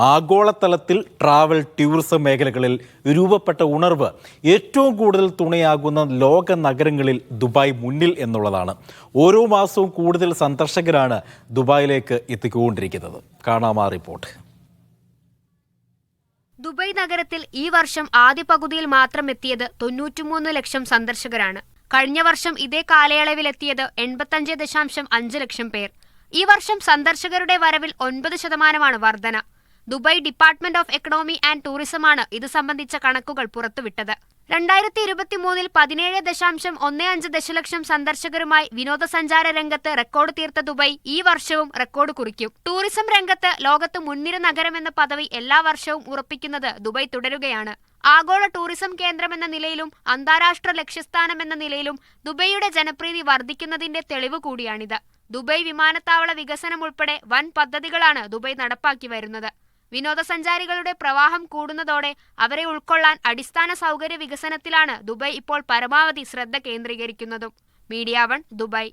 ആഗോളതലത്തിൽ travel tourism മേഖലകളിൽ രൂപപ്പെട്ട ഉണർവ് ഏറ്റവും കൂടുതൽ തുണയാകുന്ന ലോക നഗരങ്ങളിൽ ദുബായ് മുന്നിൽ എന്നുള്ളതാണ്. ഓരോ മാസവും കൂടുതൽ സന്ദർശകരാണ് ദുബായിലേക്ക് എത്തിക്കൊണ്ടിരിക്കുന്നത്. കാണാം ആ റിപ്പോർട്ട്. ദുബായ് നഗരത്തിൽ ഈ വർഷം ആദ്യ പകുതിയിൽ മാത്രം എത്തിയത് 93 ലക്ഷം സന്ദർശകരാണ്. കഴിഞ്ഞ വർഷം ഇതേ കാലയളവിൽ എത്തിയത് 85.5 ലക്ഷം പേർ. ഈ വർഷം സന്ദർശകരുടെ വരവിൽ 9% വർധന. Dubai department of economy and ടൂറിസമാണ് ഇത് സംബന്ധിച്ച കണക്കുകൾ പുറത്തുവിട്ടത്. 2023 17.15 ദശലക്ഷം സന്ദർശകരുമായി വിനോദസഞ്ചാര രംഗത്ത് റെക്കോർഡ് തീർത്ത ദുബായ് ഈ വർഷവും റെക്കോർഡ് കുറിക്കും. ടൂറിസം രംഗത്ത് ലോകത്ത് മുൻനിര നഗരമെന്ന പദവി എല്ലാ വർഷവും ഉറപ്പിക്കുന്നത് ദുബായ് തുടരുകയാണ്. ആഗോള ടൂറിസം കേന്ദ്രമെന്ന നിലയിലും അന്താരാഷ്ട്ര ലക്ഷ്യസ്ഥാനമെന്ന നിലയിലും ദുബായിയുടെ ജനപ്രീതി വർദ്ധിക്കുന്നതിന്റെ തെളിവ് കൂടിയാണിത്. ദുബായ് വിമാനത്താവള വികസനം ഉൾപ്പെടെ വൻ പദ്ധതികളാണ് ദുബായ് നടപ്പാക്കി വരുന്നത്. വിനോദസഞ്ചാരികളുടെ പ്രവാഹം കൂടുന്നതോടെ അവരെ ഉൾക്കൊള്ളാൻ അടിസ്ഥാന സൗകര്യ വികസനത്തിലാണ് ദുബായ് ഇപ്പോൾ പരമാവധി ശ്രദ്ധ കേന്ദ്രീകരിക്കുന്നതും. Media 1 Dubai.